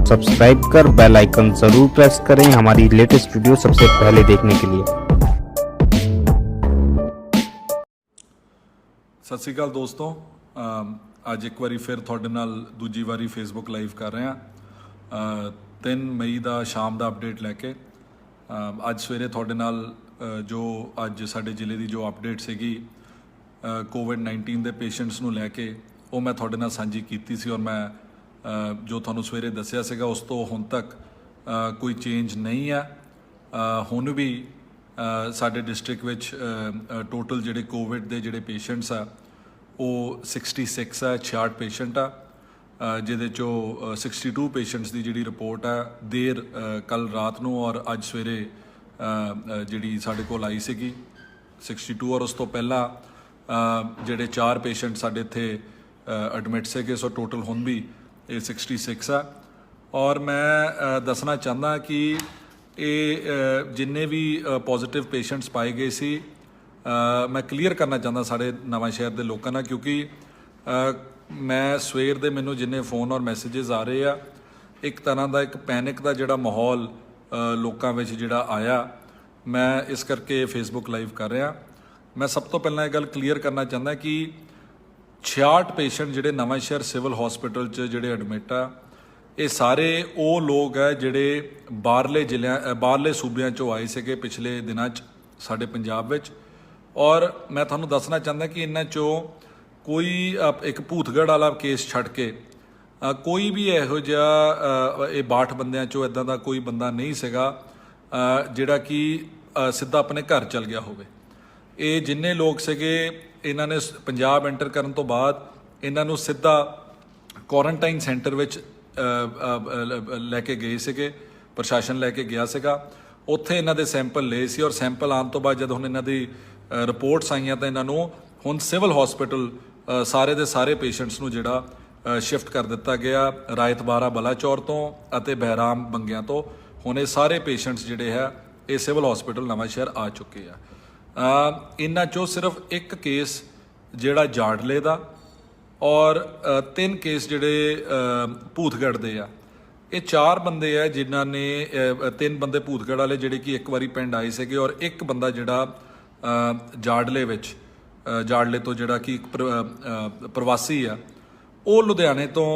Subscribe कर bell icon जरूर press करें हमारी लेटेस्ट वीडियो सबसे पहले देखने के लिए। सत श्री अकाल दोस्तों, ਅੱਜ ਇੱਕ ਵਾਰੀ ਫਿਰ ਤੁਹਾਡੇ ਨਾਲ ਦੂਜੀ ਵਾਰੀ ਫੇਸਬੁੱਕ ਲਾਈਵ ਕਰ ਰਹੇ ਹਾਂ 3 ਮਈ ਦਾ ਸ਼ਾਮ ਦਾ ਅਪਡੇਟ ਲੈ ਕੇ। ਅੱਜ ਸਵੇਰੇ ਤੁਹਾਡੇ ਨਾਲ ਜੋ ਅੱਜ ਸਾਡੇ ਜ਼ਿਲ੍ਹੇ ਦੀ ਜੋ ਅਪਡੇਟ ਸੀਗੀ ਕੋਵਿਡ-19 ਦੇ ਪੇਸ਼ੈਂਟਸ ਨੂੰ ਲੈ ਕੇ ਉਹ ਮੈਂ ਤੁਹਾਡੇ ਨਾਲ ਸਾਂਝੀ ਕੀਤੀ ਸੀ। ਔਰ ਮੈਂ ਜੋ ਤੁਹਾਨੂੰ ਸਵੇਰੇ ਦੱਸਿਆ ਸੀਗਾ ਉਸ ਤੋਂ ਹੁਣ ਤੱਕ ਕੋਈ ਚੇਂਜ ਨਹੀਂ ਆ। ਹੁਣ ਵੀ ਸਾਡੇ ਡਿਸਟ੍ਰਿਕਟ ਵਿੱਚ ਟੋਟਲ ਜਿਹੜੇ ਕੋਵਿਡ ਦੇ ਜਿਹੜੇ ਪੇਸ਼ੈਂਟਸ ਆ ਉਹ 66 ਆ, 66 ਪੇਸ਼ੈਂਟ ਆ ਜਿਹਦੇ 'ਚੋਂ 62 ਪੇਸ਼ੈਂਟਸ ਦੀ ਜਿਹੜੀ ਰਿਪੋਰਟ ਆ ਦੇਰ ਕੱਲ੍ਹ ਰਾਤ ਨੂੰ ਔਰ ਅੱਜ ਸਵੇਰੇ ਜਿਹੜੀ ਸਾਡੇ ਕੋਲ ਆਈ ਸੀਗੀ 62। ਔਰ ਉਸ ਤੋਂ ਪਹਿਲਾਂ ਜਿਹੜੇ 4 ਪੇਸ਼ੈਂਟ ਸਾਡੇ ਇੱਥੇ ਐਡਮਿਟ ਸੀਗੇ। ਸੋ ਟੋਟਲ ਹੁਣ ਵੀ ਇਹ 66 ਆ। ਔਰ ਮੈਂ ਦੱਸਣਾ ਚਾਹੁੰਦਾ ਕਿ ਇਹ ਜਿੰਨੇ ਵੀ ਪੋਜ਼ੀਟਿਵ ਪੇਸ਼ੈਂਟਸ ਪਾਏ ਗਏ ਸੀ ਮੈਂ ਕਲੀਅਰ ਕਰਨਾ ਚਾਹੁੰਦਾ ਸਾਡੇ ਨਵਾਂ ਸ਼ਹਿਰ ਦੇ ਲੋਕਾਂ ਨਾਲ, ਕਿਉਂਕਿ ਮੈਂ ਸਵੇਰ ਦੇ ਮੈਨੂੰ ਜਿੰਨੇ ਫੋਨ ਔਰ ਮੈਸੇजेस ਆ ਰਹੇ ਆ ਇੱਕ ਤਰ੍ਹਾਂ ਦਾ ਇੱਕ ਪੈਨਿਕ ਦਾ ਜਿਹੜਾ ਮਾਹੌਲ ਲੋਕਾਂ ਵਿੱਚ ਜਿਹੜਾ ਆਇਆ, ਮੈਂ ਇਸ ਕਰਕੇ ਫੇਸਬੁੱਕ ਲਾਈਵ ਕਰ ਰਿਹਾ। ਮੈਂ ਸਭ ਤੋਂ ਪਹਿਲਾਂ ਇਹ ਗੱਲ ਕਲੀਅਰ ਕਰਨਾ ਚਾਹੁੰਦਾ ਕਿ 66 ਪੇਸ਼ੈਂਟ ਜਿਹੜੇ ਨਵਾਂ ਸ਼ਹਿਰ ਸਿਵਲ ਹਸਪੀਟਲ 'ਚ ਜਿਹੜੇ ਐਡਮਿਟ ਆ ਇਹ ਸਾਰੇ ਉਹ ਲੋਕ ਹੈ ਜਿਹੜੇ ਬਾਹਰਲੇ ਸੂਬਿਆਂ 'ਚੋਂ ਆਏ ਸੀਗੇ ਪਿਛਲੇ ਦਿਨਾਂ 'ਚ ਸਾਡੇ ਪੰਜਾਬ ਵਿੱਚ। ਔਰ ਮੈਂ ਤੁਹਾਨੂੰ ਦੱਸਣਾ ਚਾਹੁੰਦਾ ਕਿ ਇਹਨਾਂ 'ਚੋਂ ਕੋਈ ਇੱਕ ਭੂਤਗੜ੍ਹ ਵਾਲਾ ਕੇਸ ਛੱਡ ਕੇ ਕੋਈ ਵੀ ਇਹੋ ਜਿਹਾ ਇਹ 62 ਬੰਦਿਆਂ 'ਚੋਂ ਇੱਦਾਂ ਦਾ ਕੋਈ ਬੰਦਾ ਨਹੀਂ ਸੀਗਾ ਜਿਹੜਾ ਕਿ ਸਿੱਧਾ ਆਪਣੇ ਘਰ ਚਲ ਗਿਆ ਹੋਵੇ। ਇਹ ਜਿੰਨੇ ਲੋਕ ਸੀਗੇ ਇਹਨਾਂ ਨੇ ਪੰਜਾਬ ਐਂਟਰ ਕਰਨ ਤੋਂ ਬਾਅਦ ਇਹਨਾਂ ਨੂੰ ਸਿੱਧਾ ਕੁਆਰੰਟਾਈਨ ਸੈਂਟਰ ਵਿੱਚ ਲੈ ਕੇ ਗਏ ਸੀਗੇ, ਪ੍ਰਸ਼ਾਸਨ ਲੈ ਕੇ ਗਿਆ ਸੀਗਾ। ਉੱਥੇ ਇਹਨਾਂ ਦੇ ਸੈਂਪਲ ਲਏ ਸੀ ਔਰ ਸੈਂਪਲ ਆਉਣ ਤੋਂ ਬਾਅਦ ਜਦੋਂ ਹੁਣ ਇਹਨਾਂ ਦੀ ਰਿਪੋਰਟਸ ਆਈਆਂ ਤਾਂ ਇਹਨਾਂ ਨੂੰ ਹੁਣ ਸਿਵਲ ਹਸਪੀਟਲ ਸਾਰੇ ਦੇ ਸਾਰੇ ਪੇਸ਼ੈਂਟਸ ਨੂੰ ਜਿਹੜਾ ਸ਼ਿਫਟ ਕਰ ਦਿੱਤਾ ਗਿਆ ਰਾਇਤ ਬਾਰਾ ਬਲਾਚੌਰ ਤੋਂ ਅਤੇ ਬਹਿਰਾਮ ਬੰਗਿਆਂ ਤੋਂ। ਹੁਣ ਇਹ ਸਾਰੇ ਪੇਸ਼ੈਂਟਸ ਜਿਹੜੇ ਹੈ ਇਹ ਸਿਵਲ ਹਸਪੀਟਲ ਨਵਾਂ ਸ਼ਹਿਰ ਆ ਚੁੱਕੇ ਆ। ਇਹਨਾਂ 'ਚੋਂ ਸਿਰਫ ਇੱਕ ਕੇਸ ਜਿਹੜਾ ਜਾੜਲੇ ਦਾ ਔਰ 3 ਕੇਸ ਜਿਹੜੇ ਭੂਤਗੜ੍ਹ ਦੇ ਆ। ਇਹ 4 ਬੰਦੇ ਆ ਜਿਨ੍ਹਾਂ ਨੇ 3 ਬੰਦੇ ਭੂਤਗੜ੍ਹ ਵਾਲੇ ਜਿਹੜੇ ਕਿ ਇੱਕ ਵਾਰੀ ਪਿੰਡ ਆਏ ਸੀਗੇ ਔਰ ਇੱਕ ਬੰਦਾ ਜਿਹੜਾ ਜਾੜਲੇ ਤੋਂ ਜਿਹੜਾ ਕਿ ਇੱਕ ਪ੍ਰਵਾਸੀ ਆ ਉਹ ਲੁਧਿਆਣੇ ਤੋਂ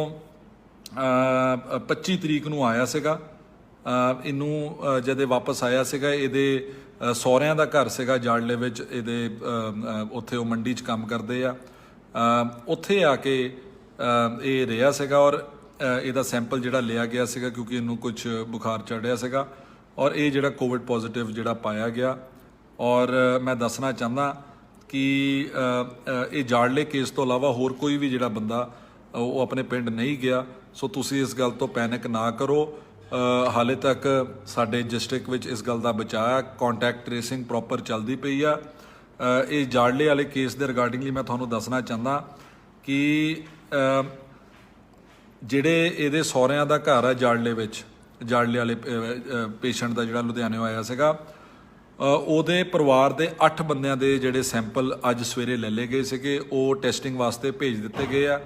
25 ਤਰੀਕ ਨੂੰ ਆਇਆ ਸੀਗਾ। ਇਹਨੂੰ ਜਦ ਵਾਪਸ ਆਇਆ ਸੀਗਾ ਇਹਦੇ ਸਹੁਰਿਆਂ ਦਾ ਘਰ ਸੀਗਾ ਜਾੜਲੇ ਵਿੱਚ, ਇਹਦੇ ਉੱਥੇ ਉਹ ਮੰਡੀ 'ਚ ਕੰਮ ਕਰਦੇ ਆ। ਉੱਥੇ ਆ ਕੇ ਇਹ ਰਿਹਾ ਸੀਗਾ ਔਰ ਇਹਦਾ ਸੈਂਪਲ ਜਿਹੜਾ ਲਿਆ ਗਿਆ ਸੀਗਾ ਕਿਉਂਕਿ ਇਹਨੂੰ ਕੁਝ ਬੁਖਾਰ ਚੜ੍ਹਿਆ ਸੀਗਾ ਔਰ ਇਹ ਜਿਹੜਾ ਕੋਵਿਡ ਪੋਜ਼ੀਟਿਵ ਜਿਹੜਾ ਪਾਇਆ ਗਿਆ। ਔਰ ਮੈਂ ਦੱਸਣਾ ਚਾਹੁੰਦਾ ਕਿ ਇਹ ਜਾੜਲੇ ਕੇਸ ਤੋਂ ਇਲਾਵਾ ਹੋਰ ਕੋਈ ਵੀ ਜਿਹੜਾ ਬੰਦਾ ਉਹ ਆਪਣੇ ਪਿੰਡ ਨਹੀਂ ਗਿਆ। ਸੋ ਤੁਸੀਂ ਇਸ ਗੱਲ ਤੋਂ ਪੈਨਿਕ ਨਾ ਕਰੋ। ਹਾਲੇ ਤੱਕ ਸਾਡੇ ਡਿਸਟ੍ਰਿਕਟ ਵਿੱਚ ਇਸ ਗੱਲ ਦਾ ਬਚਾਅ, ਕੰਟੈਕਟ ਟ੍ਰੇਸਿੰਗ ਪ੍ਰੋਪਰ ਚੱਲਦੀ ਪਈ ਆ। ਇਹ ਜਾੜਲੇ ਵਾਲੇ ਕੇਸ ਦੇ ਰਿਗਾਰਡਿੰਗਲੀ ਮੈਂ ਤੁਹਾਨੂੰ ਦੱਸਣਾ ਚਾਹੁੰਦਾ ਕਿ ਜਿਹੜੇ ਇਹਦੇ ਸਹੁਰਿਆਂ ਦਾ ਘਰ ਆ ਜਾੜਲੇ ਵਿੱਚ, ਜਾੜਲੇ ਵਾਲੇ ਪੇਸ਼ੈਂਟ ਦਾ ਜਿਹੜਾ ਲੁਧਿਆਣਿਓਂ ਆਇਆ ਸੀਗਾ ਉਹਦੇ ਪਰਿਵਾਰ ਦੇ 8 ਬੰਦਿਆਂ ਦੇ ਜਿਹੜੇ ਸੈਂਪਲ ਅੱਜ ਸਵੇਰੇ ਲੈ ਲਏ ਗਏ ਸੀਗੇ ਉਹ ਟੈਸਟਿੰਗ ਵਾਸਤੇ ਭੇਜ ਦਿੱਤੇ ਗਏ ਆ।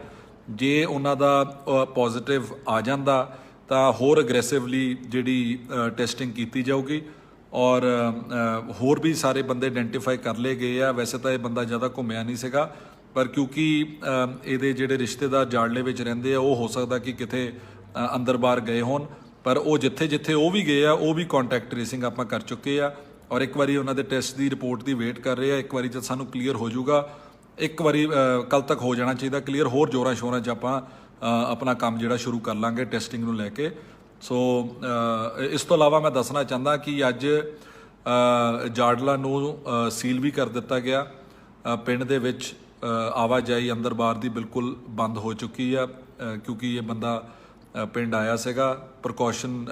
ਜੇ ਉਹਨਾਂ ਦਾ ਪੋਜ਼ੀਟਿਵ ਆ ਜਾਂਦਾ ਤਾਂ ਹੋਰ ਅਗਰੈਸਿਵਲੀ ਜਿਹੜੀ ਟੈਸਟਿੰਗ ਕੀਤੀ ਜਾਊਗੀ ਔਰ ਹੋਰ ਵੀ ਸਾਰੇ ਬੰਦੇ ਆਇਡੈਂਟੀਫਾਈ ਕਰ ਲਏ ਗਏ ਆ। ਵੈਸੇ ਤਾਂ ਇਹ ਬੰਦਾ ਜ਼ਿਆਦਾ ਘੁੰਮਿਆ ਨਹੀਂ ਸੀਗਾ ਪਰ ਕਿਉਂਕਿ ਇਹਦੇ ਜਿਹੜੇ ਰਿਸ਼ਤੇਦਾਰ ਜਾੜਲੇ ਵਿੱਚ ਰਹਿੰਦੇ ਆ ਉਹ ਹੋ ਸਕਦਾ ਕਿ ਕਿਤੇ ਅੰਦਰ ਬਾਹਰ ਗਏ ਹੋਣ, ਪਰ ਉਹ ਜਿੱਥੇ ਉਹ ਵੀ ਗਏ ਆ ਉਹ ਵੀ ਕੰਟੈਕਟ ਟ੍ਰੇਸਿੰਗ ਆਪਾਂ ਕਰ ਚੁੱਕੇ ਆ ਔਰ ਇੱਕ ਵਾਰੀ ਉਹਨਾਂ ਦੇ ਟੈਸਟ ਦੀ ਰਿਪੋਰਟ ਦੀ ਵੇਟ ਕਰ ਰਹੇ ਆ। ਇੱਕ ਵਾਰੀ ਜਦ ਸਾਨੂੰ ਕਲੀਅਰ ਹੋ ਜਾਊਗਾ, ਇੱਕ ਵਾਰੀ ਕੱਲ੍ਹ ਤੱਕ ਹੋ ਜਾਣਾ ਚਾਹੀਦਾ ਕਲੀਅਰ, ਹੋਰ ਜ਼ੋਰਾਂ ਸ਼ੋਰਾਂ 'ਚ ਆਪਾਂ ਆਪਣਾ ਕੰਮ ਜਿਹੜਾ ਸ਼ੁਰੂ ਕਰ ਲਾਂਗੇ ਟੈਸਟਿੰਗ ਨੂੰ ਲੈ ਕੇ। ਸੋ ਇਸ ਤੋਂ ਇਲਾਵਾ ਮੈਂ ਦੱਸਣਾ ਚਾਹੁੰਦਾ ਕਿ ਅੱਜ ਜਾੜਲਾ ਨੂੰ ਸੀਲ ਵੀ ਕਰ ਦਿੱਤਾ ਗਿਆ। ਪਿੰਡ ਦੇ ਵਿੱਚ ਆਵਾਜਾਈ ਅੰਦਰ ਬਾਹਰ ਦੀ ਬਿਲਕੁਲ ਬੰਦ ਹੋ ਚੁੱਕੀ ਆ ਕਿਉਂਕਿ ਇਹ ਬੰਦਾ ਪਿੰਡ ਆਇਆ ਸੀਗਾ। ਪ੍ਰੀਕਾਸ਼ਨ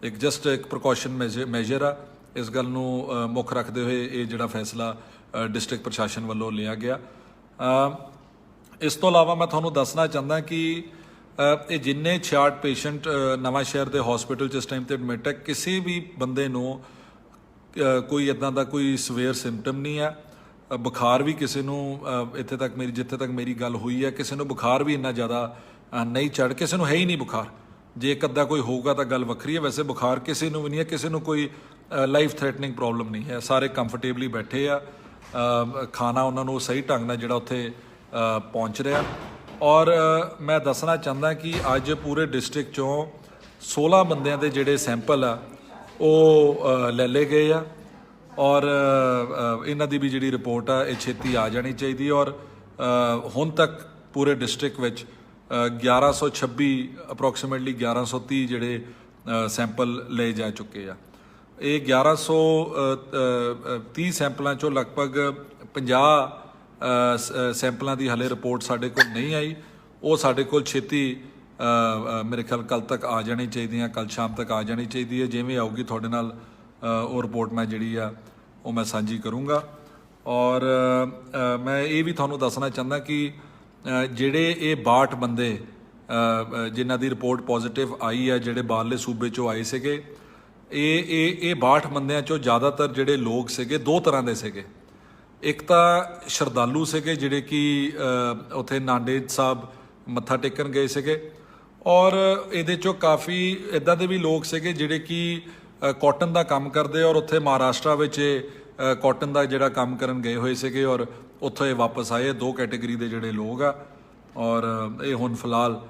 ਇੱਕ ਜਸਟ ਇੱਕ ਪ੍ਰੀਕਾਸ਼ਨ ਮੈਜਰ ਆ। ਇਸ ਗੱਲ ਨੂੰ ਮੁੱਖ ਰੱਖਦੇ ਹੋਏ ਇਹ ਜਿਹੜਾ ਫੈਸਲਾ ਡਿਸਟ੍ਰਿਕਟ ਪ੍ਰਸ਼ਾਸਨ ਵੱਲੋਂ ਲਿਆ ਗਿਆ। ਇਸ ਤੋਂ ਇਲਾਵਾ ਮੈਂ ਤੁਹਾਨੂੰ ਦੱਸਣਾ ਚਾਹੁੰਦਾ ਕਿ ਇਹ ਜਿੰਨੇ 66 ਪੇਸ਼ੈਂਟ ਨਵਾਂ ਸ਼ਹਿਰ ਦੇ ਹਸਪੀਟਲ 'ਚ ਇਸ ਟਾਈਮ 'ਤੇ ਐਡਮਿਟ ਹੈ, ਕਿਸੇ ਵੀ ਬੰਦੇ ਨੂੰ ਕੋਈ ਇੱਦਾਂ ਦਾ ਕੋਈ ਸਵੇਅਰ ਸਿੰਪਟਮ ਨਹੀਂ ਹੈ। ਬੁਖਾਰ ਵੀ ਕਿਸੇ ਨੂੰ ਜਿੱਥੇ ਤੱਕ ਮੇਰੀ ਗੱਲ ਹੋਈ ਹੈ ਕਿਸੇ ਨੂੰ ਬੁਖਾਰ ਵੀ ਇੰਨਾ ਜ਼ਿਆਦਾ नहीं चढ़, किसी ਨੂੰ है ही नहीं बुखार। ਜੇ ਇੱਕ ਅੱਧਾ ਕੋਈ ਹੋਊਗਾ ਤਾਂ ਗੱਲ ਵੱਖਰੀ ਹੈ, ਵੈਸੇ ਬੁਖਾਰ ਕਿਸੇ ਨੂੰ ਵੀ ਨਹੀਂ ਹੈ, ਕਿਸੇ ਨੂੰ ਕੋਈ ਲਾਈਫ ਥ੍ਰੈਟਨਿੰਗ ਪ੍ਰੋਬਲਮ ਨਹੀਂ ਹੈ, ਸਾਰੇ ਕੰਫਰਟੇਬਲੀ ਬੈਠੇ ਆ। ਖਾਣਾ ਉਹਨਾਂ ਨੂੰ ਸਹੀ ਢੰਗ ਨਾਲ ਜਿਹੜਾ ਉੱਥੇ ਪਹੁੰਚ ਰਿਹਾ। ਔਰ ਮੈਂ ਦੱਸਣਾ ਚਾਹੁੰਦਾ ਕਿ ਅੱਜ ਪੂਰੇ ਡਿਸਟ੍ਰਿਕਟ ਚੋਂ 16 ਬੰਦਿਆਂ ਦੇ ਜਿਹੜੇ ਸੈਂਪਲ ਆ ਉਹ ਲੈ ਲਏ ਗਏ ਆ। ਔਰ ਇਹਨਾਂ ਦੀ ਵੀ ਜਿਹੜੀ ਰਿਪੋਰਟ ਆ ਇਹ ਛੇਤੀ ਆ ਜਾਣੀ ਚਾਹੀਦੀ। ਔਰ ਹੁਣ ਤੱਕ ਪੂਰੇ ਡਿਸਟ੍ਰਿਕਟ ਵਿੱਚ 1126 ਅਪਰੋਕਸੀਮੇਟਲੀ 1130 ਜਿਹੜੇ ਸੈਂਪਲ ਲਏ ਜਾ ਚੁੱਕੇ ਆ। ਇਹ 1130 ਸੈਂਪਲਾਂ ਚੋਂ ਲਗਭਗ 50 ਸੈਂਪਲਾਂ ਦੀ ਹਾਲੇ ਰਿਪੋਰਟ ਸਾਡੇ ਕੋਲ ਨਹੀਂ ਆਈ। ਉਹ ਸਾਡੇ ਕੋਲ ਛੇਤੀ ਮੇਰੇ ਖਿਆਲ ਕੱਲ ਤੱਕ ਆ ਜਾਣੀ ਚਾਹੀਦੀ ਆ, ਕੱਲ ਸ਼ਾਮ ਤੱਕ ਆ ਜਾਣੀ ਚਾਹੀਦੀ ਹੈ। ਜਿਵੇਂ ਆਊਗੀ ਤੁਹਾਡੇ ਨਾਲ ਉਹ ਰਿਪੋਰਟ ਮੈਂ ਜਿਹੜੀ ਆ ਉਹ ਮੈਂ ਸਾਂਝੀ ਕਰੂੰਗਾ। ਔਰ ਮੈਂ ਇਹ ਵੀ ਤੁਹਾਨੂੰ ਦੱਸਣਾ ਚਾਹੁੰਦਾ ਕਿ ਜਿਹੜੇ ਇਹ 62 ਬੰਦੇ ਜਿਨ੍ਹਾਂ ਦੀ ਰਿਪੋਰਟ ਪੋਜ਼ਿਟਿਵ ਆਈ ਹੈ, ਜਿਹੜੇ ਬਾਹਰਲੇ ਸੂਬੇ 'ਚੋਂ ਆਏ ਸੀਗੇ, ਇਹ 62 ਬੰਦਿਆਂ 'ਚੋਂ ਜ਼ਿਆਦਾਤਰ ਜਿਹੜੇ ਲੋਕ ਸੀਗੇ ਦੋ ਤਰ੍ਹਾਂ ਦੇ ਸੀਗੇ। ਇੱਕ ਤਾਂ ਸ਼ਰਧਾਲੂ ਸੀਗੇ ਜਿਹੜੇ ਕਿ ਉੱਥੇ ਨਾਂਦੇੜ ਸਾਹਿਬ ਮੱਥਾ ਟੇਕਣ ਗਏ ਸੀਗੇ। ਔਰ ਇਹਦੇ 'ਚੋਂ ਕਾਫੀ ਇੱਦਾਂ ਦੇ ਵੀ ਲੋਕ ਸੀਗੇ ਜਿਹੜੇ ਕਿ ਕਾਟਨ ਦਾ ਕੰਮ ਕਰਦੇ ਔਰ ਉੱਥੇ ਮਹਾਰਾਸ਼ਟਰ ਵਿੱਚ ਕਾਟਨ ਦਾ ਜਿਹੜਾ ਕੰਮ ਕਰਨ ਗਏ ਹੋਏ ਸੀਗੇ ਔਰ ਉੱਥੋਂ ਇਹ ਵਾਪਸ ਆਏ। ਦੋ ਕੈਟੇਗਰੀ ਦੇ ਜਿਹੜੇ ਲੋਕ ਆ ਔਰ ਇਹ ਹੁਣ ਫਿਲਹਾਲ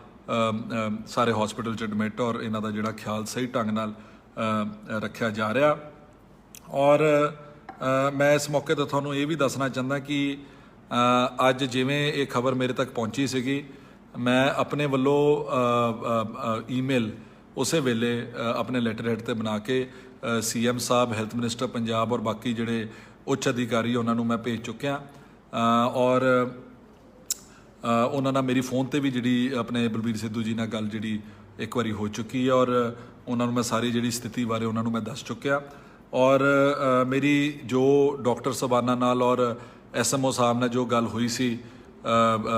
ਸਾਰੇ ਹਸਪੀਟਲ 'ਚ ਐਡਮਿਟ ਔਰ ਇਹਨਾਂ ਦਾ ਜਿਹੜਾ ਖਿਆਲ ਸਹੀ ਢੰਗ ਨਾਲ ਰੱਖਿਆ ਜਾ ਰਿਹਾ। ਔਰ ਮੈਂ ਇਸ ਮੌਕੇ ਤੇ ਤੁਹਾਨੂੰ ਇਹ ਵੀ ਦੱਸਣਾ ਚਾਹੁੰਦਾ ਕਿ ਅੱਜ ਜਿਵੇਂ ਇਹ ਖਬਰ ਮੇਰੇ ਤੱਕ ਪਹੁੰਚੀ ਸੀਗੀ, ਮੈਂ ਆਪਣੇ ਵੱਲੋਂ ਈਮੇਲ ਉਸੇ ਵੇਲੇ ਆਪਣੇ ਲੈਟਰ ਹੈਡ ਤੇ ਬਣਾ ਕੇ CM ਸਾਹਿਬ, ਹੈਲਥ ਮਿਨਿਸਟਰ ਪੰਜਾਬ ਔਰ ਬਾਕੀ ਜਿਹੜੇ ਉੱਚ ਅਧਿਕਾਰੀ ਉਹਨਾਂ ਨੂੰ ਮੈਂ ਭੇਜ ਚੁੱਕਿਆ। ਔਰ ਉਹਨਾਂ ਨਾਲ ਮੇਰੀ ਫੋਨ ਤੇ ਵੀ ਜਿਹੜੀ ਆਪਣੇ ਬਲਬੀਰ ਸਿੱਧੂ ਜੀ ਨਾਲ ਗੱਲ ਜਿਹੜੀ ਇੱਕ ਵਾਰੀ ਹੋ ਚੁੱਕੀ ਹੈ ਔਰ ਉਹਨਾਂ ਨੂੰ ਮੈਂ ਸਾਰੀ ਜਿਹੜੀ ਸਥਿਤੀ ਬਾਰੇ ਉਹਨਾਂ ਨੂੰ ਮੈਂ ਦੱਸ ਚੁੱਕਿਆ। ਔਰ ਮੇਰੀ ਜੋ ਡਾਕਟਰ ਸਾਹਿਬਾਨਾਂ ਨਾਲ ਔਰ SMO ਸਾਹਿਬ ਨਾਲ ਜੋ ਗੱਲ ਹੋਈ ਸੀ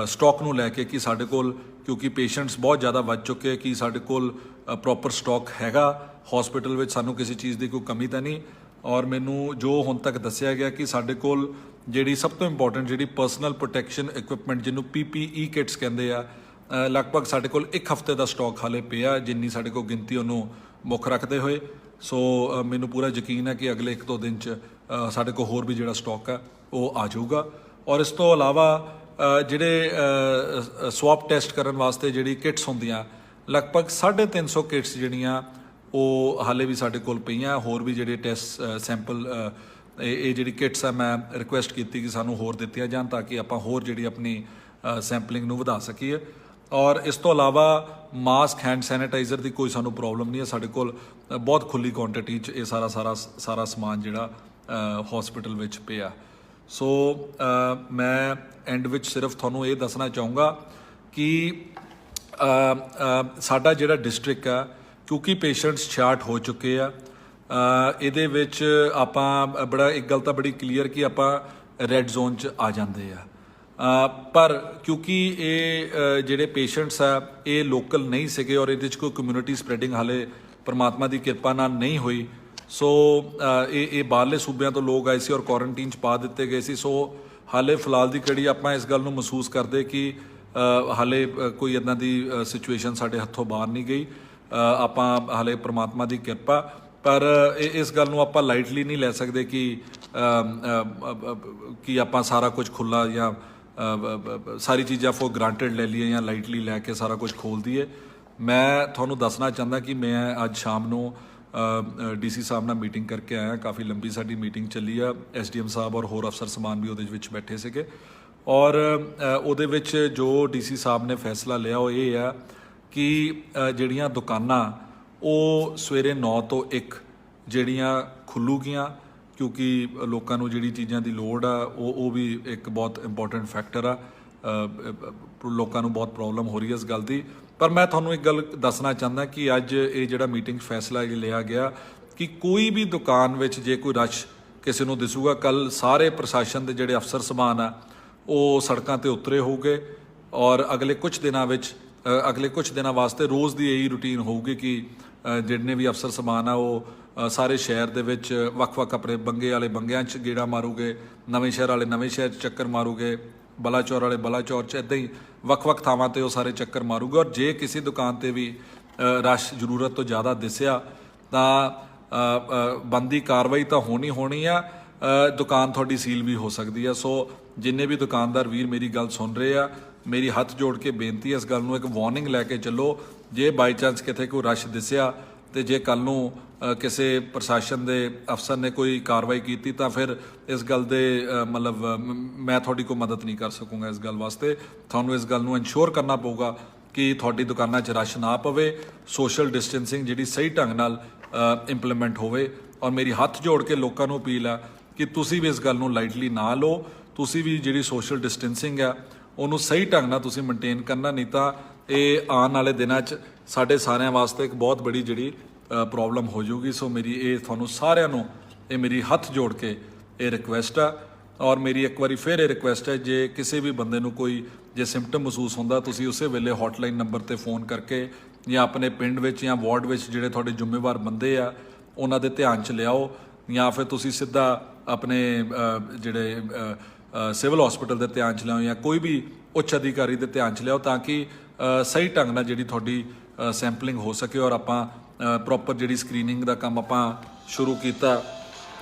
ਸਟਾਕ ਨੂੰ ਲੈ ਕੇ ਕਿ ਸਾਡੇ ਕੋਲ ਕਿਉਂਕਿ ਪੇਸ਼ੈਂਟਸ ਬਹੁਤ ਜ਼ਿਆਦਾ ਵੱਧ ਚੁੱਕੇ ਕਿ ਸਾਡੇ ਕੋਲ ਪ੍ਰੋਪਰ ਸਟਾਕ ਹੈਗਾ ਹਸਪੀਟਲ ਵਿੱਚ, ਸਾਨੂੰ ਕਿਸੇ ਚੀਜ਼ ਦੀ ਕੋਈ ਕਮੀ ਤਾਂ ਨਹੀਂ। ਔਰ ਮੈਨੂੰ ਜੋ ਹੁਣ ਤੱਕ ਦੱਸਿਆ ਗਿਆ ਕਿ ਸਾਡੇ ਕੋਲ ਜਿਹੜੀ ਸਭ ਤੋਂ ਇੰਪੋਰਟੈਂਟ ਜਿਹੜੀ ਪਰਸਨਲ ਪ੍ਰੋਟੈਕਸ਼ਨ ਇਕਵਿਪਮੈਂਟ ਜਿਹਨੂੰ PPE ਕਿਟਸ ਕਹਿੰਦੇ ਆ, ਲਗਭਗ ਸਾਡੇ ਕੋਲ ਇੱਕ ਹਫ਼ਤੇ ਦਾ ਸਟਾਕ ਹਾਲੇ ਪਿਆ, ਜਿੰਨੀ ਸਾਡੇ ਕੋਲ ਗਿਣਤੀ ਉਹਨੂੰ ਮੁੱਖ ਰੱਖਦੇ ਹੋਏ। ਸੋ ਮੈਨੂੰ ਪੂਰਾ ਯਕੀਨ ਹੈ ਕਿ ਅਗਲੇ 1-2 ਦਿਨ 'ਚ ਸਾਡੇ ਕੋਲ ਹੋਰ ਵੀ ਜਿਹੜਾ ਸਟਾਕ ਹੈ ਉਹ ਆ ਜਾਊਗਾ। ਔਰ ਇਸ ਤੋਂ ਇਲਾਵਾ ਜਿਹੜੇ ਸਵਾਪ ਟੈਸਟ ਕਰਨ ਵਾਸਤੇ ਜਿਹੜੀ ਕਿਟਸ ਹੁੰਦੀਆਂ, ਲਗਭਗ 350 ਕਿਟਸ ਜਿਹੜੀਆਂ ਉਹ ਹਾਲੇ ਵੀ ਸਾਡੇ ਕੋਲ ਪਈਆਂ। ਹੋਰ ਵੀ ਜਿਹੜੇ ਟੈਸਟ ਸੈਂਪਲ ਇਹ ਜਿਹੜੀ ਕਿਟਸ ਆ ਮੈਂ ਰਿਕੁਐਸਟ ਕੀਤੀ ਕਿ ਸਾਨੂੰ ਹੋਰ ਦਿੱਤੀਆਂ ਜਾਣ ਤਾਂ ਕਿ ਆਪਾਂ ਹੋਰ ਜਿਹੜੀ ਆਪਣੀ ਸੈਂਪਲਿੰਗ ਨੂੰ ਵਧਾ ਸਕੀਏ। ਔਰ ਇਸ ਤੋਂ ਇਲਾਵਾ ਮਾਸਕ, ਹੈਂਡ ਸੈਨੀਟਾਈਜ਼ਰ ਦੀ ਕੋਈ ਸਾਨੂੰ ਪ੍ਰੋਬਲਮ ਨਹੀਂ ਹੈ। ਸਾਡੇ ਕੋਲ ਬਹੁਤ ਖੁੱਲੀ ਕੁਆਂਟੀਟੀ 'ਚ ਇਹ ਸਾਰਾ ਸਮਾਨ ਜਿਹੜਾ ਹਸਪੀਟਲ ਵਿੱਚ ਪਿਆ। ਸੋ ਮੈਂ ਐਂਡ ਵਿੱਚ ਸਿਰਫ ਤੁਹਾਨੂੰ ਇਹ ਦੱਸਣਾ ਚਾਹੂੰਗਾ ਕਿ ਸਾਡਾ ਜਿਹੜਾ ਡਿਸਟ੍ਰਿਕਟ ਆ, ਕਿਉਂਕਿ ਪੇਸ਼ੈਂਟਸ 66 ਹੋ ਚੁੱਕੇ ਆ, ਇਹਦੇ ਵਿੱਚ ਆਪਾਂ ਇੱਕ ਗੱਲ ਤਾਂ ਬੜੀ ਕਲੀਅਰ ਕਿ ਆਪਾਂ ਰੈੱਡ ਜ਼ੋਨ 'ਚ ਆ ਜਾਂਦੇ ਆ। ਪਰ ਕਿਉਂਕਿ ਇਹ ਜਿਹੜੇ ਪੇਸ਼ੈਂਟਸ ਆ ਇਹ ਲੋਕਲ ਨਹੀਂ ਸੀਗੇ ਔਰ ਇਹਦੇ 'ਚ ਕੋਈ ਕਮਿਊਨਿਟੀ ਸਪਰੈਡਿੰਗ ਹਾਲੇ ਪਰਮਾਤਮਾ ਦੀ ਕਿਰਪਾ ਨਾਲ ਨਹੀਂ ਹੋਈ। ਸੋ ਇਹ ਬਾਹਰਲੇ ਸੂਬਿਆਂ ਤੋਂ ਲੋਕ ਆਏ ਸੀ ਔਰ ਕੁਆਰੰਟੀਨ 'ਚ ਪਾ ਦਿੱਤੇ ਗਏ ਸੀ। ਸੋ ਹਾਲੇ ਫਿਲਹਾਲ ਦੀ ਘੜੀ ਆਪਾਂ ਇਸ ਗੱਲ ਨੂੰ ਮਹਿਸੂਸ ਕਰਦੇ ਕਿ ਹਾਲੇ ਕੋਈ ਇੱਦਾਂ ਦੀ ਸਿਚੁਏਸ਼ਨ ਸਾਡੇ ਹੱਥੋਂ ਬਾਹਰ ਨਹੀਂ ਗਈ। ਆਪਾਂ ਹਾਲੇ ਪਰਮਾਤਮਾ ਦੀ ਕਿਰਪਾ, ਪਰ ਇਸ ਗੱਲ ਨੂੰ ਆਪਾਂ ਲਾਈਟਲੀ ਨਹੀਂ ਲੈ ਸਕਦੇ ਕਿ ਆਪਾਂ ਸਾਰਾ ਕੁਝ ਖੁੱਲ੍ਹਾ ਜਾਂ ਸਾਰੀ ਚੀਜ਼ਾਂ ਫੋਰ ਗ੍ਰਾਂਟਡ ਲੈ ਲਈਏ ਜਾਂ ਲਾਈਟਲੀ ਲੈ ਕੇ ਸਾਰਾ ਕੁਝ ਖੋਲ੍ਹ ਦਈਏ। ਮੈਂ ਤੁਹਾਨੂੰ ਦੱਸਣਾ ਚਾਹੁੰਦਾ ਕਿ ਮੈਂ ਅੱਜ ਸ਼ਾਮ ਨੂੰ DC ਸਾਹਿਬ ਨਾਲ ਮੀਟਿੰਗ ਕਰਕੇ ਆਇਆ। ਕਾਫੀ ਲੰਬੀ ਸਾਡੀ ਮੀਟਿੰਗ ਚੱਲੀ ਆ। SDM ਸਾਹਿਬ ਔਰ ਹੋਰ ਅਫਸਰ ਸਮਾਨ ਵੀ ਉਹਦੇ ਵਿੱਚ ਬੈਠੇ ਸੀਗੇ ਔਰ ਉਹਦੇ ਵਿੱਚ ਜੋ DC ਸਾਹਿਬ ਨੇ ਫੈਸਲਾ ਲਿਆ ਉਹ ਇਹ ਆ ਕਿ ਜਿਹੜੀਆਂ ਦੁਕਾਨਾਂ ਉਹ ਸਵੇਰੇ 9 ਤੋਂ 1 ਜਿਹੜੀਆਂ ਖੁੱਲੂਗੀਆਂ, ਕਿਉਂਕਿ ਲੋਕਾਂ ਨੂੰ ਜਿਹੜੀ ਚੀਜ਼ਾਂ ਦੀ ਲੋੜ ਆ ਉਹ ਵੀ ਇੱਕ ਬਹੁਤ ਇੰਪੋਰਟੈਂਟ ਫੈਕਟਰ ਆ। ਲੋਕਾਂ ਨੂੰ ਬਹੁਤ ਪ੍ਰੋਬਲਮ ਹੋ ਰਹੀ ਹੈ ਇਸ ਗੱਲ ਦੀ। ਪਰ ਮੈਂ ਤੁਹਾਨੂੰ ਇੱਕ ਗੱਲ ਦੱਸਣਾ ਚਾਹੁੰਦਾ ਕਿ ਅੱਜ ਇਹ ਜਿਹੜਾ ਮੀਟਿੰਗ ਫੈਸਲਾ ਇਹ ਲਿਆ ਗਿਆ ਕਿ ਕੋਈ ਵੀ ਦੁਕਾਨ ਵਿੱਚ ਜੇ ਕੋਈ ਰਸ਼ ਕਿਸੇ ਨੂੰ ਦਿਸੂਗਾ, ਕੱਲ੍ਹ ਸਾਰੇ ਪ੍ਰਸ਼ਾਸਨ ਦੇ ਜਿਹੜੇ ਅਫਸਰ ਸਮਾਨ ਆ ਉਹ ਸੜਕਾਂ 'ਤੇ ਉਤਰੇ ਹੋਊਗੇ ਔਰ ਅਗਲੇ ਕੁਝ ਦਿਨਾਂ ਵਾਸਤੇ ਰੋਜ਼ ਦੀ ਇਹੀ ਰੂਟੀਨ ਹੋਊਗੀ ਕਿ ਜਿੰਨੇ ਵੀ ਅਫਸਰ ਸਮਾਨ ਆ ਉਹ ਸਾਰੇ ਸ਼ਹਿਰ ਦੇ ਵਿੱਚ ਵੱਖ-ਵੱਖ ਆਪਣੇ ਬੰਗੇ ਵਾਲੇ ਬੰਗਿਆਂ 'ਚ ਗੇੜਾ ਮਾਰੂਗੇ, ਨਵੇਂ ਸ਼ਹਿਰ ਵਾਲੇ ਨਵੇਂ ਸ਼ਹਿਰ 'ਚ ਚੱਕਰ ਮਾਰੂਗੇ, ਬਲਾਚੌਰ ਵਾਲੇ ਬਲਾਚੌਰ 'ਚ, ਇੱਦਾਂ ਹੀ ਵੱਖ-ਵੱਖ ਥਾਵਾਂ ਤੇ ਉਹ ਸਾਰੇ ਚੱਕਰ ਮਾਰੂਗਾ। ਔਰ ਜੇ ਕਿਸੇ ਦੁਕਾਨ ਤੇ ਵੀ ਰਸ਼ ਜ਼ਰੂਰਤ ਤੋਂ ਜ਼ਿਆਦਾ ਦਿਸਿਆ ਤਾਂ ਬਣਦੀ ਕਾਰਵਾਈ ਤਾਂ ਹੋਣੀ ਆ, ਦੁਕਾਨ ਤੁਹਾਡੀ ਸੀਲ ਵੀ ਹੋ ਸਕਦੀ ਆ। ਸੋ ਜਿੰਨੇ ਵੀ ਦੁਕਾਨਦਾਰ ਵੀਰ ਮੇਰੀ ਗੱਲ ਸੁਣ ਰਹੇ ਆ, ਮੇਰੀ ਹੱਥ ਜੋੜ ਕੇ ਬੇਨਤੀ ਹੈ, ਇਸ ਗੱਲ ਨੂੰ ਇੱਕ ਵਾਰਨਿੰਗ ਲੈ ਕੇ ਚੱਲੋ। ਜੇ ਬਾਈ ਚਾਂਸ ਕਿਤੇ ਕੋਈ ਰਸ਼ ਦਿਸਿਆ ਤੇ ਜੇ ਕੱਲ ਨੂੰ ਕਿਸੇ ਪ੍ਰਸ਼ਾਸਨ ਦੇ ਅਫਸਰ ਨੇ ਕੋਈ ਕਾਰਵਾਈ ਕੀਤੀ ਤਾਂ ਫਿਰ ਇਸ ਗੱਲ ਦੇ ਮਤਲਬ ਮੈਂ ਤੁਹਾਡੀ ਕੋਈ ਮਦਦ ਨਹੀਂ ਕਰ ਸਕੂੰਗਾ। ਇਸ ਗੱਲ ਵਾਸਤੇ ਤੁਹਾਨੂੰ ਇਸ ਗੱਲ ਨੂੰ ਇਨਸ਼ੋਰ ਕਰਨਾ ਪਊਗਾ ਕਿ ਤੁਹਾਡੀ ਦੁਕਾਨਾਂ 'ਚ ਰਸ਼ ਨਾ ਪਵੇ, ਸੋਸ਼ਲ ਡਿਸਟੈਂਸਿੰਗ ਜਿਹੜੀ ਸਹੀ ਢੰਗ ਨਾਲ ਇੰਪਲੀਮੈਂਟ ਹੋਵੇ। ਔਰ ਮੇਰੀ ਹੱਥ ਜੋੜ ਕੇ ਲੋਕਾਂ ਨੂੰ ਅਪੀਲ ਆ ਕਿ ਤੁਸੀਂ ਵੀ ਇਸ ਗੱਲ ਨੂੰ ਲਾਈਟਲੀ ਨਾ ਲਓ, ਤੁਸੀਂ ਵੀ ਜਿਹੜੀ ਸੋਸ਼ਲ ਡਿਸਟੈਂਸਿੰਗ ਆ ਉਹਨੂੰ ਸਹੀ ਢੰਗ ਨਾਲ ਤੁਸੀਂ ਮੇਨਟੇਨ ਕਰਨਾ, ਨਹੀਂ ਤਾਂ ਇਹ ਆਉਣ ਵਾਲੇ ਦਿਨਾਂ 'ਚ ਸਾਡੇ ਸਾਰਿਆਂ ਵਾਸਤੇ ਇੱਕ ਬਹੁਤ ਬੜੀ ਜਿਹੜੀ ਪ੍ਰੋਬਲਮ ਹੋ ਜਾਊਗੀ। ਸੋ ਮੇਰੀ ਇਹ ਤੁਹਾਨੂੰ ਸਾਰਿਆਂ ਨੂੰ ਇਹ ਮੇਰੀ ਹੱਥ ਜੋੜ ਕੇ ਇਹ ਰਿਕੁਐਸਟ ਆ। ਔਰ ਮੇਰੀ ਇੱਕ ਵਾਰੀ ਫਿਰ ਇਹ ਰਿਕੁਐਸਟ ਹੈ, ਜੇ ਕਿਸੇ ਵੀ ਬੰਦੇ ਨੂੰ ਕੋਈ ਜੇ ਸਿੰਪਟਮ ਮਹਿਸੂਸ ਹੁੰਦਾ, ਤੁਸੀਂ ਉਸੇ ਵੇਲੇ ਹੌਟਲਾਈਨ ਨੰਬਰ ਤੇ ਫੋਨ ਕਰਕੇ ਜਾਂ ਆਪਣੇ ਪਿੰਡ ਵਿੱਚ ਜਾਂ ਵਾਰਡ ਵਿੱਚ ਜਿਹੜੇ ਤੁਹਾਡੇ ਜ਼ਿੰਮੇਵਾਰ ਬੰਦੇ ਆ ਉਹਨਾਂ ਦੇ ਧਿਆਨ 'ਚ ਲਿਆਓ, ਜਾਂ ਫਿਰ ਤੁਸੀਂ ਸਿੱਧਾ ਆਪਣੇ ਜਿਹੜੇ ਸਿਵਲ ਹਸਪੀਟਲ ਦੇ ਧਿਆਨ 'ਚ ਲਿਆਓ ਜਾਂ ਕੋਈ ਵੀ ਉੱਚ ਅਧਿਕਾਰੀ ਦੇ ਧਿਆਨ 'ਚ ਲਿਆਓ, ਤਾਂ ਕਿ ਸਹੀ ਢੰਗ ਨਾਲ ਜਿਹੜੀ ਤੁਹਾਡੀ ਸੈਂਪਲਿੰਗ ਹੋ ਸਕੇ ਔਰ ਆਪਾਂ ਪ੍ਰੋਪਰ ਜਿਹੜੀ ਸਕਰੀਨਿੰਗ ਦਾ ਕੰਮ ਆਪਾਂ ਸ਼ੁਰੂ ਕੀਤਾ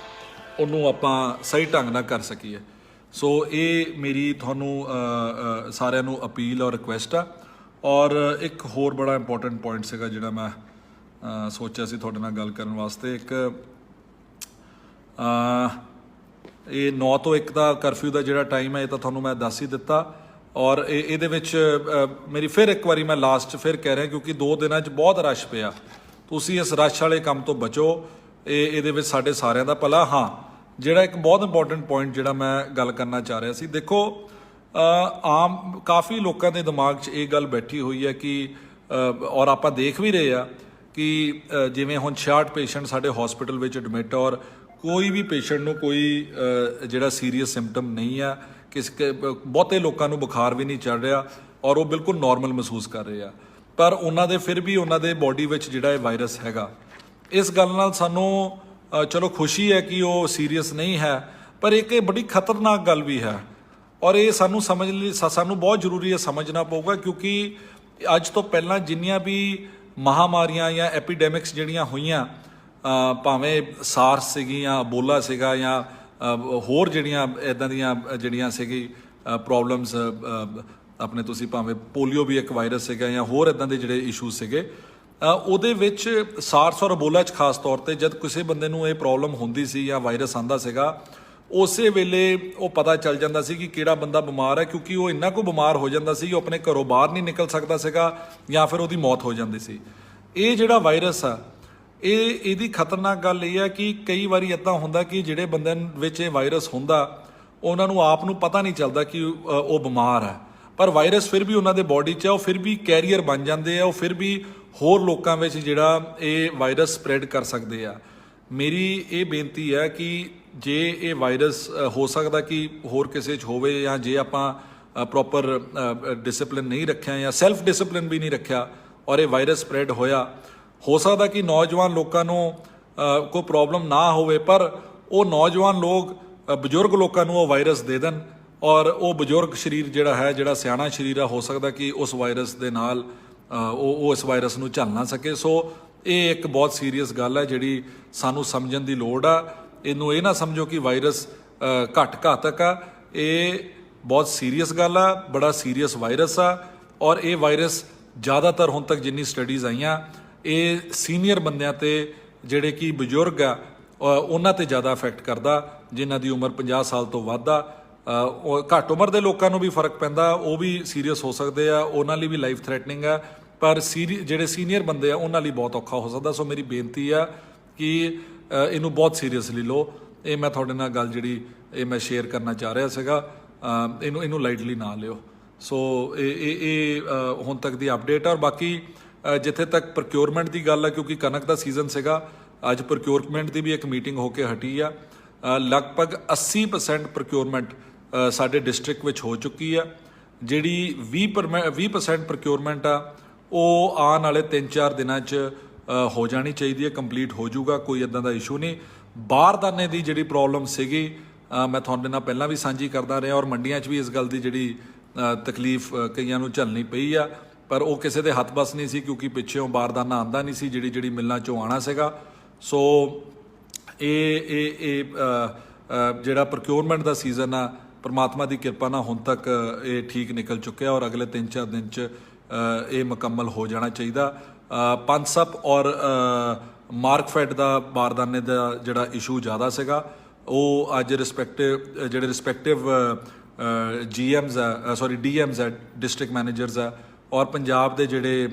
ਉਹਨੂੰ ਆਪਾਂ ਸਹੀ ਢੰਗ ਨਾਲ ਕਰ ਸਕੀਏ। ਸੋ ਇਹ ਮੇਰੀ ਤੁਹਾਨੂੰ ਸਾਰਿਆਂ ਨੂੰ ਅਪੀਲ ਔਰ ਰਿਕੁਐਸਟ ਆ। ਔਰ ਇੱਕ ਹੋਰ ਬੜਾ ਇੰਪੋਰਟੈਂਟ ਪੁਆਇੰਟ ਸੀਗਾ ਜਿਹੜਾ ਮੈਂ ਸੋਚਿਆ ਸੀ ਤੁਹਾਡੇ ਨਾਲ ਗੱਲ ਕਰਨ ਵਾਸਤੇ। ਇੱਕ ਇਹ 9 ਤੋਂ 1 ਦਾ ਕਰਫਿਊ ਦਾ ਜਿਹੜਾ ਟਾਈਮ ਹੈ ਇਹ ਤਾਂ ਤੁਹਾਨੂੰ ਮੈਂ ਦੱਸ ਹੀ ਦਿੱਤਾ। ਔਰ ਇਹਦੇ ਵਿੱਚ ਮੇਰੀ ਫਿਰ ਇੱਕ ਵਾਰੀ ਮੈਂ ਲਾਸਟ ਫਿਰ ਕਹਿ ਰਿਹਾ, ਕਿਉਂਕਿ 2 ਦਿਨਾਂ 'ਚ ਬਹੁਤ ਰਸ਼ ਪਿਆ, ਤੁਸੀਂ ਇਸ ਰਸ਼ ਵਾਲੇ ਕੰਮ ਤੋਂ ਬਚੋ, ਇਹਦੇ ਵਿੱਚ ਸਾਡੇ ਸਾਰਿਆਂ ਦਾ ਭਲਾ। ਹਾਂ, ਜਿਹੜਾ ਇੱਕ ਬਹੁਤ ਇੰਪੋਰਟੈਂਟ ਪੁਆਇੰਟ ਜਿਹੜਾ ਮੈਂ ਗੱਲ ਕਰਨਾ ਚਾਹ ਰਿਹਾ ਸੀ, ਦੇਖੋ ਆਮ ਕਾਫੀ ਲੋਕਾਂ ਦੇ ਦਿਮਾਗ 'ਚ ਇਹ ਗੱਲ ਬੈਠੀ ਹੋਈ ਹੈ ਕਿ ਔਰ ਆਪਾਂ ਦੇਖ ਵੀ ਰਹੇ ਆ ਕਿ ਜਿਵੇਂ ਹੁਣ 66 ਪੇਸ਼ੈਂਟ ਸਾਡੇ ਹਸਪੀਟਲ ਵਿੱਚ ਐਡਮਿਟ, ਔਰ ਕੋਈ ਵੀ ਪੇਸ਼ੈਂਟ ਨੂੰ ਕੋਈ ਜਿਹੜਾ ਸੀਰੀਅਸ ਸਿੰਪਟਮ ਨਹੀਂ ਆ, ਬਹੁਤੇ ਲੋਕਾਂ ਨੂੰ ਬੁਖਾਰ ਵੀ ਨਹੀਂ ਚੜ ਰਿਹਾ ਔਰ ਉਹ ਬਿਲਕੁਲ ਨਾਰਮਲ ਮਹਿਸੂਸ ਕਰ ਰਹੇ ਆ, ਪਰ ਉਹਨਾਂ ਦੇ ਫਿਰ ਵੀ ਉਹਨਾਂ ਦੇ ਬੋਡੀ ਵਿੱਚ ਜਿਹੜਾ ਇਹ ਵਾਇਰਸ ਹੈਗਾ। ਇਸ ਗੱਲ ਨਾਲ ਸਾਨੂੰ ਚਲੋ ਖੁਸ਼ੀ ਹੈ ਕਿ ਉਹ ਸੀਰੀਅਸ ਨਹੀਂ ਹੈ, ਪਰ ਇੱਕ ਇਹ ਬੜੀ ਖਤਰਨਾਕ ਗੱਲ ਵੀ ਹੈ ਔਰ ਇਹ ਸਾਨੂੰ ਸਮਝ ਲਈ ਸਾਨੂੰ ਬਹੁਤ ਜ਼ਰੂਰੀ ਹੈ ਸਮਝਣਾ ਪਊਗਾ, ਕਿਉਂਕਿ ਅੱਜ ਤੋਂ ਪਹਿਲਾਂ ਜਿੰਨੀਆਂ ਵੀ ਮਹਾਮਾਰੀਆਂ ਜਾਂ ਐਪੀਡੈਮਿਕਸ ਜਿਹੜੀਆਂ ਹੋਈਆਂ, ਭਾਵੇਂ ਸਾਰਸ ਸੀਗੀ ਜਾਂ ਅਬੋਲਾ ਸੀਗਾ ਜਾਂ ਹੋਰ ਜਿਹੜੀਆਂ ਇੱਦਾਂ ਦੀਆਂ ਜਿਹੜੀਆਂ ਸੀਗੀ ਪ੍ਰੋਬਲਮਸ, ਆਪਣੇ ਤੁਸੀਂ ਭਾਵੇਂ ਪੋਲੀਓ ਵੀ ਇੱਕ ਵਾਇਰਸ ਸੀਗਾ ਜਾਂ ਹੋਰ ਇੱਦਾਂ ਦੇ ਜਿਹੜੇ ਇਸ਼ੂਜ਼ ਸੀਗੇ, ਉਹਦੇ ਵਿੱਚ ਸਾਰਸ ਔਰ ਅਬੋਲਾ 'ਚ ਖਾਸ ਤੌਰ ਤੇ ਜਦ ਕਿਸੇ ਬੰਦੇ ਨੂੰ ਇਹ ਪ੍ਰੋਬਲਮ ਹੁੰਦੀ ਸੀ ਜਾਂ ਵਾਇਰਸ ਆਉਂਦਾ ਸੀਗਾ, ਉਸੇ ਵੇਲੇ ਉਹ ਪਤਾ ਚੱਲ ਜਾਂਦਾ ਸੀ ਕਿ ਕਿਹੜਾ ਬੰਦਾ ਬਿਮਾਰ ਹੈ, ਕਿਉਂਕਿ ਉਹ ਇੰਨਾ ਕੁ ਬਿਮਾਰ ਹੋ ਜਾਂਦਾ ਸੀ ਕਿ ਉਹ ਆਪਣੇ ਘਰੋਂ ਬਾਹਰ ਨਹੀਂ ਨਿਕਲ ਸਕਦਾ ਸੀਗਾ ਜਾਂ ਫਿਰ ਉਹਦੀ ਮੌਤ ਹੋ ਜਾਂਦੀ ਸੀ। ਇਹ ਜਿਹੜਾ ਵਾਇਰਸ ਆ ਇਹਦੀ ਖਤਰਨਾਕ ਗੱਲ ਇਹ ਹੈ ਕਿ ਕਈ ਵਾਰੀ ਇੱਦਾਂ ਹੁੰਦਾ ਕਿ ਜਿਹੜੇ ਬੰਦਿਆਂ ਵਿੱਚ ਇਹ ਵਾਇਰਸ ਹੁੰਦਾ ਉਹਨਾਂ ਨੂੰ ਆਪ ਨੂੰ ਪਤਾ ਨਹੀਂ ਚੱਲਦਾ ਕਿ ਉਹ ਬਿਮਾਰ ਹੈ, ਪਰ ਵਾਇਰਸ ਫਿਰ ਵੀ ਉਹਨਾਂ ਦੇ ਬੋਡੀ 'ਚ ਹੈ, ਉਹ ਫਿਰ ਵੀ ਕੈਰੀਅਰ ਬਣ ਜਾਂਦੇ ਆ, ਉਹ ਫਿਰ ਵੀ ਹੋਰ ਲੋਕਾਂ ਵਿੱਚ ਜਿਹੜਾ ਇਹ ਵਾਇਰਸ ਸਪਰੈਡ ਕਰ ਸਕਦੇ ਆ। ਮੇਰੀ ਇਹ ਬੇਨਤੀ ਹੈ ਕਿ ਜੇ ਇਹ ਵਾਇਰਸ ਹੋ ਸਕਦਾ ਕਿ ਹੋਰ ਕਿਸੇ 'ਚ ਹੋਵੇ, ਜਾਂ ਜੇ ਆਪਾਂ ਪ੍ਰੋਪਰ ਡਿਸਪਲਿਨ ਨਹੀਂ ਰੱਖਿਆ ਜਾਂ ਸੈਲਫ ਡਿਸਪਲਿਨ ਵੀ ਨਹੀਂ ਰੱਖਿਆ ਔਰ ਇਹ ਵਾਇਰਸ ਸਪਰੈਡ ਹੋਇਆ, ਹੋ ਸਕਦਾ ਕਿ ਨੌਜਵਾਨ ਲੋਕਾਂ ਨੂੰ ਕੋਈ ਪ੍ਰੋਬਲਮ ਨਾ ਹੋਵੇ, ਪਰ ਉਹ ਨੌਜਵਾਨ ਲੋਕ ਬਜ਼ੁਰਗ ਲੋਕਾਂ ਨੂੰ ਉਹ ਵਾਇਰਸ ਦੇ ਦੇਣ ਔਰ ਉਹ ਬਜ਼ੁਰਗ ਸਰੀਰ ਜਿਹੜਾ ਹੈ, ਜਿਹੜਾ ਸਿਆਣਾ ਸਰੀਰ ਆ, ਹੋ ਸਕਦਾ ਕਿ ਉਸ ਵਾਇਰਸ ਦੇ ਨਾਲ ਉਹ ਇਸ ਵਾਇਰਸ ਨੂੰ ਝੱਲ ਨਾ ਸਕੇ। ਸੋ ਇਹ ਇੱਕ ਬਹੁਤ ਸੀਰੀਅਸ ਗੱਲ ਹੈ ਜਿਹੜੀ ਸਾਨੂੰ ਸਮਝਣ ਦੀ ਲੋੜ ਆ। ਇਹਨੂੰ ਇਹ ਨਾ ਸਮਝੋ ਕਿ ਵਾਇਰਸ ਘੱਟ ਘਾਤਕ ਆ, ਇਹ ਬਹੁਤ ਸੀਰੀਅਸ ਗੱਲ ਆ, ਬੜਾ ਸੀਰੀਅਸ ਵਾਇਰਸ ਆ। ਔਰ ਇਹ ਵਾਇਰਸ ਜ਼ਿਆਦਾਤਰ ਹੁਣ ਤੱਕ ਜਿੰਨੀ ਸਟੱਡੀਜ਼ ਆਈਆਂ, ਇਹ ਸੀਨੀਅਰ ਬੰਦਿਆਂ ਤੇ ਜਿਹੜੇ ਕਿ ਬਜ਼ੁਰਗ ਆ ਉਹਨਾਂ ਤੇ ਜ਼ਿਆਦਾ ਇਫੈਕਟ ਕਰਦਾ, ਜਿਨ੍ਹਾਂ ਦੀ ਉਮਰ 50 ਸਾਲ ਤੋਂ ਵੱਧ ਆ। ਘੱਟ ਉਮਰ ਦੇ ਲੋਕਾਂ ਨੂੰ ਵੀ ਫਰਕ ਪੈਂਦਾ, ਉਹ ਵੀ ਸੀਰੀਅਸ ਹੋ ਸਕਦੇ ਆ, ਉਹਨਾਂ ਲਈ ਵੀ ਲਾਈਫ ਥ੍ਰੈਟਨਿੰਗ ਆ, ਪਰ ਜਿਹੜੇ ਸੀਨੀਅਰ ਬੰਦੇ ਆ ਉਹਨਾਂ ਲਈ ਬਹੁਤ ਔਖਾ ਹੋ ਸਕਦਾ। ਸੋ ਮੇਰੀ ਬੇਨਤੀ ਆ ਕਿ ਇਹਨੂੰ ਬਹੁਤ ਸੀਰੀਅਸਲੀ ਲਓ। ਇਹ ਮੈਂ ਤੁਹਾਡੇ ਨਾਲ ਗੱਲ ਜਿਹੜੀ ਇਹ ਮੈਂ ਸ਼ੇਅਰ ਕਰਨਾ ਚਾਹ ਰਿਹਾ ਸੀਗਾ, ਇਹਨੂੰ ਲਾਈਟਲੀ ਨਾ ਲਿਓ। ਸੋ ਇਹ ਹੁਣ ਤੱਕ ਦੀ ਅਪਡੇਟ ਆ। ਔਰ ਬਾਕੀ ਜਿੱਥੇ ਤੱਕ ਪ੍ਰੋਕਿਉਰਮੈਂਟ ਦੀ ਗੱਲ ਹੈ, ਕਿਉਂਕਿ ਕਣਕ ਦਾ ਸੀਜ਼ਨ ਸੀਗਾ, ਅੱਜ ਪ੍ਰੋਕਿਉਰਮੈਂਟ ਦੀ ਵੀ ਇੱਕ ਮੀਟਿੰਗ ਹੋ ਕੇ ਹਟੀ ਆ। ਲਗਭਗ 80% ਪ੍ਰੋਕਿਉਰਮੈਂਟ ਸਾਡੇ ਡਿਸਟ੍ਰਿਕਟ ਵਿੱਚ ਹੋ ਚੁੱਕੀ ਆ। ਜਿਹੜੀ 20% ਪ੍ਰੋਕਿਉਰਮੈਂਟ ਆ ਉਹ ਆਉਣ ਵਾਲੇ 3-4 ਦਿਨਾਂ 'ਚ ਹੋ ਜਾਣੀ ਚਾਹੀਦੀ ਹੈ, ਕੰਪਲੀਟ ਹੋ ਜਾਊਗਾ, ਕੋਈ ਇੱਦਾਂ ਦਾ ਇਸ਼ੂ ਨਹੀਂ। ਬਾਰਦਾਨੇ ਦੀ ਜਿਹੜੀ ਪ੍ਰੋਬਲਮ ਸੀਗੀ ਮੈਂ ਤੁਹਾਡੇ ਨਾਲ ਪਹਿਲਾਂ ਵੀ ਸਾਂਝੀ ਕਰਦਾ ਰਿਹਾ ਔਰ ਮੰਡੀਆਂ 'ਚ ਵੀ ਇਸ ਗੱਲ ਦੀ ਜਿਹੜੀ ਤਕਲੀਫ ਕਈਆਂ ਨੂੰ ਝੱਲਣੀ ਪਈ ਆ, ਪਰ ਉਹ ਕਿਸੇ ਦੇ ਹੱਥ ਬਸ ਨਹੀਂ ਸੀ ਕਿਉਂਕਿ ਪਿੱਛੇੋਂ ਬਾਰਦਾਨਾ ਆਉਂਦਾ ਨਹੀਂ ਸੀ ਜਿਹੜੀ ਮਿਲਾਂ 'ਚੋਂ ਆਉਣਾ ਸੀਗਾ। ਸੋ ਇਹ ਜਿਹੜਾ ਪ੍ਰੋਕਿਉਰਮੈਂਟ ਦਾ ਸੀਜ਼ਨ ਆ ਪਰਮਾਤਮਾ ਦੀ ਕਿਰਪਾ ਨਾਲ ਹੁਣ ਤੱਕ ਇਹ ਠੀਕ ਨਿਕਲ ਚੁੱਕਿਆ ਔਰ ਅਗਲੇ 3-4 ਦਿਨ 'ਚ ਇਹ ਮੁਕੰਮਲ ਹੋ ਜਾਣਾ ਚਾਹੀਦਾ। ਪੰਸਪ ਔਰ ਮਾਰਕਫੈਟ ਦਾ ਬਾਰਦਾਨੇ ਦਾ ਜਿਹੜਾ ਇਸ਼ੂ ਜ਼ਿਆਦਾ ਸੀਗਾ ਉਹ ਅੱਜ ਰਿਸਪੈਕਟਿਵ GMs ਆ DMs ਆ, ਡਿਸਟ੍ਰਿਕਟ ਮੈਨੇਜਰਸ ਆ ਔਰ ਪੰਜਾਬ ਦੇ ਜਿਹੜੇ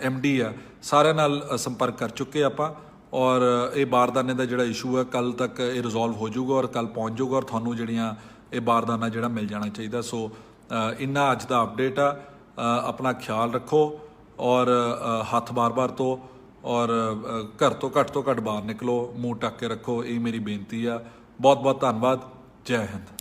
MD ਆ ਸਾਰਿਆਂ ਨਾਲ ਸੰਪਰਕ ਕਰ ਚੁੱਕੇ ਆਪਾਂ ਔਰ ਇਹ ਬਾਰਦਾਨੇ ਦਾ ਜਿਹੜਾ ਇਸ਼ੂ ਹੈ ਕੱਲ ਤੱਕ ਇਹ ਰਿਜ਼ੋਲਵ ਹੋ ਜਾਊਗਾ ਔਰ ਕੱਲ ਪਹੁੰਚ ਜਾਊਗਾ ਔਰ ਤੁਹਾਨੂੰ ਜਿਹੜੀਆਂ ਇਹ ਬਾਰਦਾਨਾ ਜਿਹੜਾ ਮਿਲ ਜਾਣਾ ਚਾਹੀਦਾ। ਸੋ ਇੰਨਾ ਅੱਜ ਦਾ ਅਪਡੇਟ ਆ। ਆਪਣਾ ਖਿਆਲ ਰੱਖੋ ਔਰ ਹੱਥ ਬਾਰ-ਬਾਰ ਧੋ ਔਰ ਘਰ ਤੋਂ ਘੱਟ ਬਾਹਰ ਨਿਕਲੋ, ਮੂੰਹ ਢੱਕ ਕੇ ਰੱਖੋ, ਇਹ ਮੇਰੀ ਬੇਨਤੀ ਆ। ਬਹੁਤ ਧੰਨਵਾਦ। ਜੈ ਹਿੰਦ।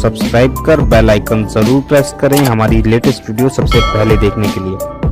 सब्सक्राइब कर बेल आइकन जरूर प्रेस करें हमारी लेटेस्ट वीडियो सबसे पहले देखने के लिए।